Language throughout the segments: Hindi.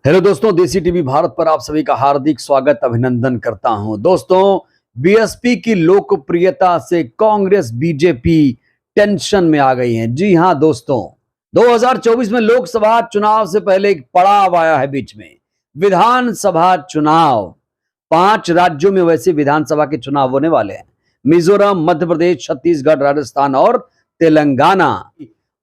हेलो दोस्तों, देसी टीवी भारत पर आप सभी का हार्दिक स्वागत अभिनंदन करता हूं। दोस्तों, बीएसपी की लोकप्रियता से कांग्रेस बीजेपी टेंशन में आ गई है। जी हां दोस्तों, 2024 में लोकसभा चुनाव से पहले एक पड़ाव आया है बीच में, विधानसभा चुनाव। 5 राज्यों में वैसे विधानसभा के चुनाव होने वाले हैं। मिजोरम, मध्य प्रदेश, छत्तीसगढ़, राजस्थान और तेलंगाना।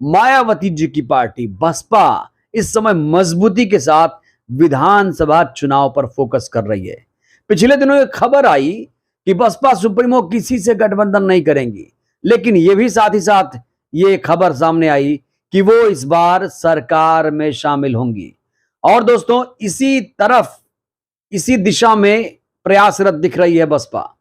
मायावती जी की पार्टी बसपा इस समय मजबूती के साथ विधानसभा चुनाव पर फोकस कर रही है। पिछले दिनों एक खबर आई कि बसपा सुप्रीमो किसी से गठबंधन नहीं करेंगी, लेकिन यह भी साथ ही साथ ये खबर सामने आई कि वो इस बार सरकार में शामिल होंगी। और दोस्तों, इसी दिशा में प्रयासरत दिख रही है बसपा,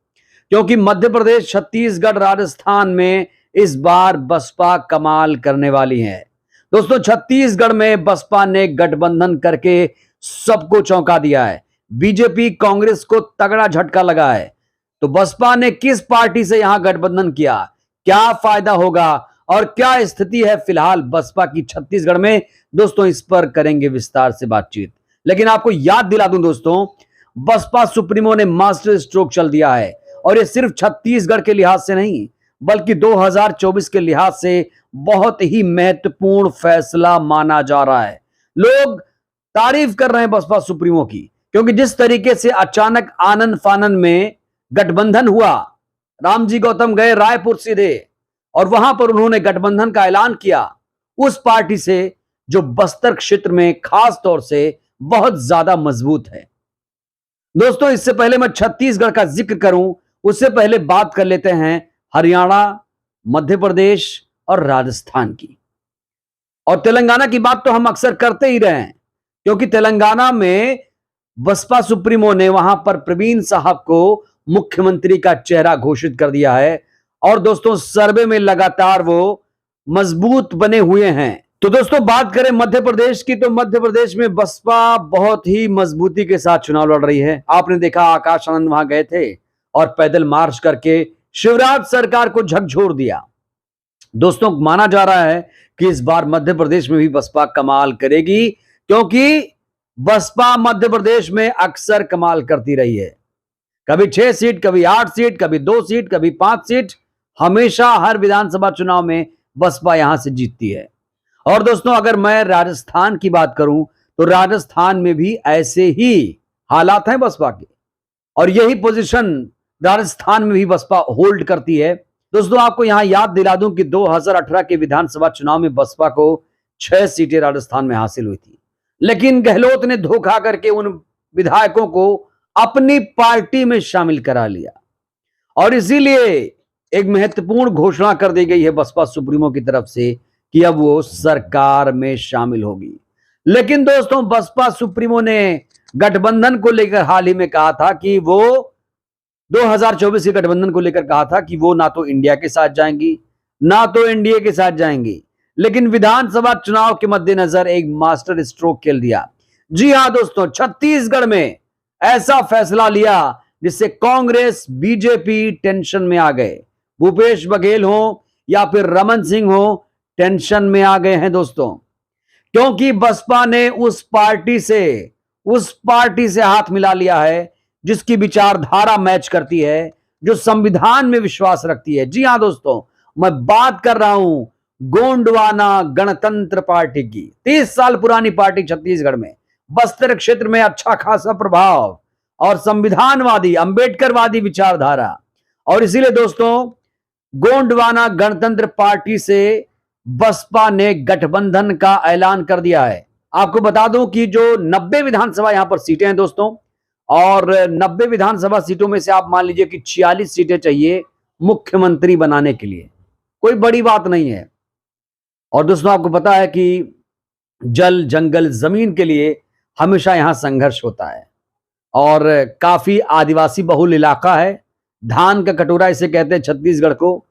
क्योंकि मध्य प्रदेश, छत्तीसगढ़, राजस्थान में इस बार बसपा कमाल करने वाली है। दोस्तों, छत्तीसगढ़ में बसपा ने गठबंधन करके सबको चौंका दिया है। बीजेपी कांग्रेस को तगड़ा झटका लगा है। तो बसपा ने किस पार्टी से यहां गठबंधन किया, क्या फायदा होगा और क्या स्थिति है फिलहाल बसपा की छत्तीसगढ़ में, दोस्तों इस पर करेंगे विस्तार से बातचीत। लेकिन आपको याद दिला दूं दोस्तों, बसपा सुप्रीमो ने मास्टर स्ट्रोक चल दिया है, और ये सिर्फ छत्तीसगढ़ के लिहाज से नहीं बल्कि 2024 के लिहाज से बहुत ही महत्वपूर्ण फैसला माना जा रहा है। लोग तारीफ कर रहे हैं बसपा सुप्रीमो की, क्योंकि जिस तरीके से अचानक आनन फानन में गठबंधन हुआ, रामजी गौतम गए रायपुर सीधे और वहां पर उन्होंने गठबंधन का ऐलान किया उस पार्टी से जो बस्तर क्षेत्र में खास तौर से बहुत ज्यादा मजबूत है। दोस्तों, इससे पहले मैं छत्तीसगढ़ का जिक्र करूं, उससे पहले बात कर लेते हैं हरियाणा, मध्य प्रदेश और राजस्थान की। और तेलंगाना की बात तो हम अक्सर करते ही रहे हैं, क्योंकि तेलंगाना में बसपा सुप्रीमो ने वहां पर प्रवीण साहब को मुख्यमंत्री का चेहरा घोषित कर दिया है। और दोस्तों, सर्वे में लगातार वो मजबूत बने हुए हैं। तो दोस्तों, बात करें मध्य प्रदेश की, तो मध्य प्रदेश में बसपा बहुत ही मजबूती के साथ चुनाव लड़ रही है। आपने देखा, आकाश आनंद वहां गए थे और पैदल मार्च करके शिवराज सरकार को झकझोर दिया। दोस्तों, माना जा रहा है कि इस बार मध्य प्रदेश में भी बसपा कमाल करेगी, क्योंकि बसपा मध्य प्रदेश में अक्सर कमाल करती रही है। कभी 6 सीट, कभी 8 सीट, कभी 2 सीट, कभी 5 सीट, हमेशा हर विधानसभा चुनाव में बसपा यहां से जीतती है। और दोस्तों, अगर मैं राजस्थान की बात करूं, तो राजस्थान में भी ऐसे ही हालात हैं बसपा के, और यही पोजीशन राजस्थान में भी बसपा होल्ड करती है। दोस्तों, आपको यहां याद दिला दूं कि 2018 के विधानसभा चुनाव में बसपा को 6 सीटें राजस्थान में हासिल हुई थी, लेकिन गहलोत ने धोखा करके उन विधायकों को अपनी पार्टी में शामिल करा लिया, और इसीलिए एक महत्वपूर्ण घोषणा कर दी गई है बसपा सुप्रीमो की तरफ से कि अब वो सरकार में शामिल होगी। लेकिन दोस्तों, बसपा सुप्रीमो ने गठबंधन को लेकर हाल ही में कहा था कि वो 2024 के गठबंधन को लेकर कहा था कि वो ना तो इंडिया के साथ जाएंगी, ना तो एनडीए के साथ जाएंगी, लेकिन विधानसभा चुनाव के मद्देनजर एक मास्टर स्ट्रोक खेल दिया। जी हां दोस्तों, छत्तीसगढ़ में ऐसा फैसला लिया जिससे कांग्रेस बीजेपी टेंशन में आ गए। भूपेश बघेल हो या फिर रमन सिंह हो, टेंशन में आ गए हैं दोस्तों, क्योंकि बसपा ने उस पार्टी से हाथ मिला लिया है जिसकी विचारधारा मैच करती है, जो संविधान में विश्वास रखती है। जी हां दोस्तों, मैं बात कर रहा हूं गोंडवाना गणतंत्र पार्टी की। 30 साल पुरानी पार्टी छत्तीसगढ़ में, बस्तर क्षेत्र में अच्छा खासा प्रभाव और संविधानवादी अंबेडकरवादी विचारधारा। और इसीलिए दोस्तों, गोंडवाना गणतंत्र पार्टी से बसपा ने गठबंधन का ऐलान कर दिया है। आपको बता दूं कि जो 90 विधानसभा यहां पर सीटें हैं दोस्तों, और 90 विधानसभा सीटों में से आप मान लीजिए कि 46 सीटें चाहिए मुख्यमंत्री बनाने के लिए, कोई बड़ी बात नहीं है। और दोस्तों, आपको पता है कि जल, जंगल, जमीन के लिए हमेशा यहां संघर्ष होता है, और काफी आदिवासी बहुल इलाका है। धान का कटोरा इसे कहते हैं छत्तीसगढ़ को।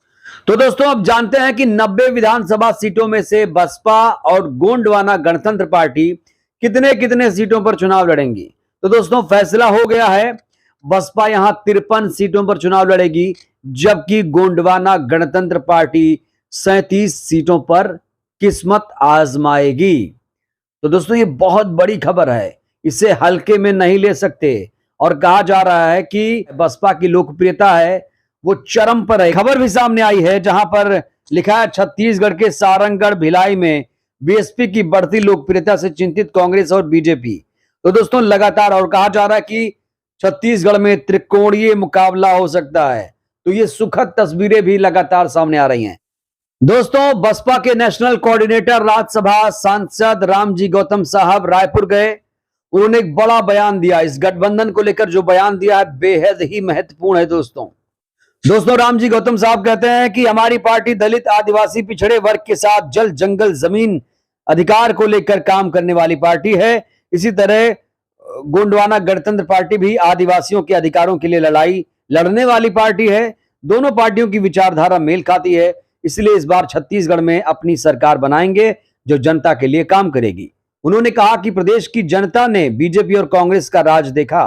तो दोस्तों, अब जानते हैं कि 90 विधानसभा सीटों में से बसपा और गोंडवाना गणतंत्र पार्टी कितने कितने सीटों पर चुनाव लड़ेंगी। तो दोस्तों, फैसला हो गया है, बसपा यहां 53 सीटों पर चुनाव लड़ेगी, जबकि गोंडवाना गणतंत्र पार्टी 37 सीटों पर किस्मत आजमाएगी। तो दोस्तों, ये बहुत बड़ी खबर है, इसे हल्के में नहीं ले सकते और कहा जा रहा है कि बसपा की लोकप्रियता है वो चरम पर है। खबर भी सामने आई है जहां पर लिखा है छत्तीसगढ़ के सारंगढ़ भिलाई में बीएसपी की बढ़ती लोकप्रियता से चिंतित कांग्रेस और बीजेपी। तो दोस्तों लगातार और कहा जा रहा है कि छत्तीसगढ़ में त्रिकोणीय मुकाबला हो सकता है। तो ये सुखद तस्वीरें भी लगातार सामने आ रही हैं। दोस्तों बसपा के नेशनल कोऑर्डिनेटर राज्यसभा सांसद रामजी गौतम साहब रायपुर गए। उन्होंने एक बड़ा बयान दिया। इस गठबंधन को लेकर जो बयान दिया है बेहद ही महत्वपूर्ण है। दोस्तों रामजी गौतम साहब कहते हैं कि हमारी पार्टी दलित आदिवासी पिछड़े वर्ग के साथ जल जंगल जमीन अधिकार को लेकर काम करने वाली पार्टी है। इसी तरह गोंडवाना गणतंत्र पार्टी भी आदिवासियों के अधिकारों के लिए लड़ाई लड़ने वाली पार्टी है। दोनों पार्टियों की विचारधारा मेल खाती है, इसलिए इस बार छत्तीसगढ़ में अपनी सरकार बनाएंगे जो जनता के लिए काम करेगी। उन्होंने कहा कि प्रदेश की जनता ने बीजेपी और कांग्रेस का राज देखा।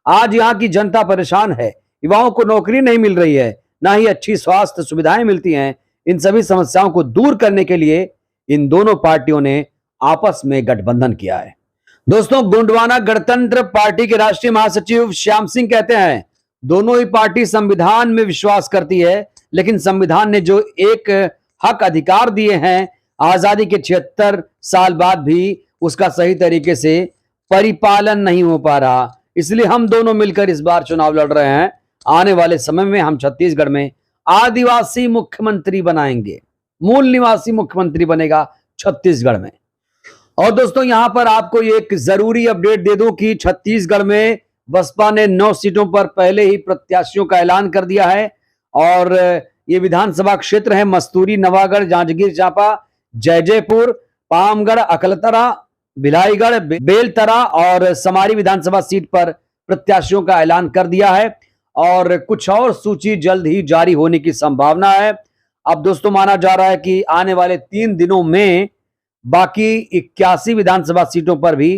आज यहाँ की जनता परेशान है। युवाओं को नौकरी नहीं मिल रही है, ना ही अच्छी स्वास्थ्य सुविधाएं मिलती हैं। इन सभी समस्याओं को दूर करने के लिए इन दोनों पार्टियों ने आपस में गठबंधन किया है। दोस्तों गोंडवाना गणतंत्र पार्टी के राष्ट्रीय महासचिव श्याम सिंह कहते हैं दोनों ही पार्टी संविधान में विश्वास करती है, लेकिन संविधान ने जो एक हक अधिकार दिए हैं आजादी के 76 साल बाद भी उसका सही तरीके से परिपालन नहीं हो पा रहा। इसलिए हम दोनों मिलकर इस बार चुनाव लड़ रहे हैं। आने वाले समय में हम छत्तीसगढ़ में आदिवासी मुख्यमंत्री बनाएंगे। मूल निवासी मुख्यमंत्री बनेगा छत्तीसगढ़ में। और दोस्तों यहां पर आपको एक जरूरी अपडेट दे दूं कि छत्तीसगढ़ में बसपा ने 9 सीटों पर पहले ही प्रत्याशियों का ऐलान कर दिया है। और ये विधानसभा क्षेत्र है मस्तूरी, नवागढ़, जांजगीर चांपा, जैजैपुर, पामगढ़, अकलतरा, भिलाईगढ़, बेलतरा और समारी विधानसभा सीट पर प्रत्याशियों का ऐलान कर दिया है और कुछ और सूची जल्द ही जारी होने की संभावना है। अब दोस्तों माना जा रहा है कि आने वाले 3 दिनों में बाकी 81 विधानसभा सीटों पर भी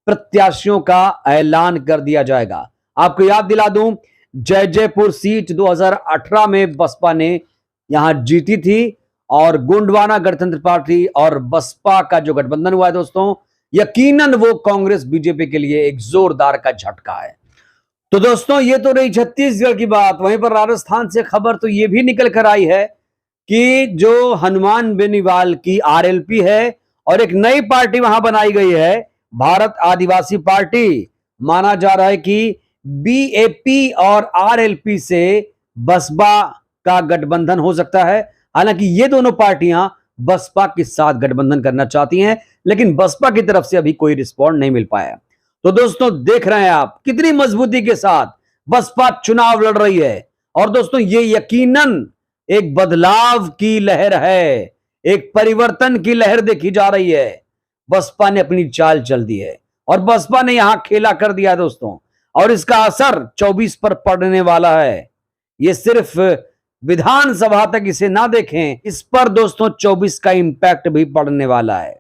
प्रत्याशियों का ऐलान कर दिया जाएगा। आपको याद दिला दूं जैजैपुर सीट 2018 में बसपा ने यहां जीती थी और गोंडवाना गणतंत्र पार्टी और बसपा का जो गठबंधन हुआ है दोस्तों यकीनन वो कांग्रेस बीजेपी के लिए एक जोरदार का झटका है। तो दोस्तों ये तो रही छत्तीसगढ़ की बात। वहीं पर राजस्थान से खबर तो ये भी निकल कर आई है कि जो हनुमान बेनीवाल की आरएलपी है और एक नई पार्टी वहां बनाई गई है भारत आदिवासी पार्टी। माना जा रहा है कि बीएपी और आरएलपी से बसपा का गठबंधन हो सकता है। हालांकि ये दोनों पार्टियां बसपा के साथ गठबंधन करना चाहती हैं, लेकिन बसपा की तरफ से अभी कोई रिस्पॉन्ड नहीं मिल पाया। तो दोस्तों देख रहे हैं आप कितनी मजबूती के साथ बसपा चुनाव लड़ रही है। और दोस्तों ये यकीनन एक बदलाव की लहर है, एक परिवर्तन की लहर देखी जा रही है। बसपा ने अपनी चाल चल दी है और बसपा ने यहां खेला कर दिया है दोस्तों, और इसका असर 24 पर पड़ने वाला है। ये सिर्फ विधानसभा तक इसे ना देखें, इस पर दोस्तों 24 का इंपैक्ट भी पड़ने वाला है।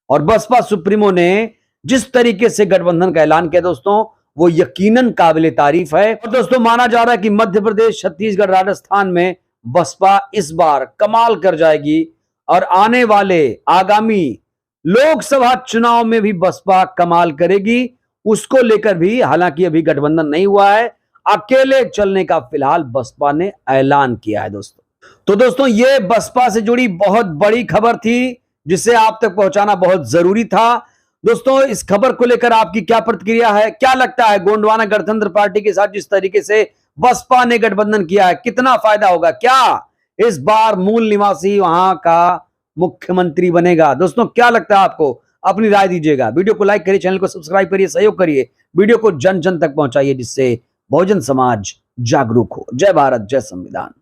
और बसपा सुप्रीमो ने जिस तरीके से गठबंधन का ऐलान किया दोस्तों वो यकीनन काबिले तारीफ है। और दोस्तों माना जा रहा है कि मध्य प्रदेश, छत्तीसगढ़, राजस्थान में बसपा इस बार कमाल कर जाएगी और आने वाले आगामी लोकसभा चुनाव में भी बसपा कमाल करेगी। उसको लेकर भी हालांकि अभी गठबंधन नहीं हुआ है, अकेले चलने का फिलहाल बसपा ने ऐलान किया है दोस्तों। तो दोस्तों ये बसपा से जुड़ी बहुत बड़ी खबर थी जिसे आप तक पहुंचाना बहुत जरूरी था। दोस्तों इस खबर को लेकर आपकी क्या प्रतिक्रिया है? क्या लगता है गोंडवाना गणतंत्र पार्टी के साथ जिस तरीके से बसपा ने गठबंधन किया है कितना फायदा होगा? क्या इस बार मूल निवासी वहां का मुख्यमंत्री बनेगा? दोस्तों क्या लगता है आपको? अपनी राय दीजिएगा। वीडियो को लाइक करिए, चैनल को सब्सक्राइब करिए, सहयोग करिए, वीडियो को जन जन तक पहुंचाइए जिससे बहुजन समाज जागरूक हो। जय भारत, जय संविधान।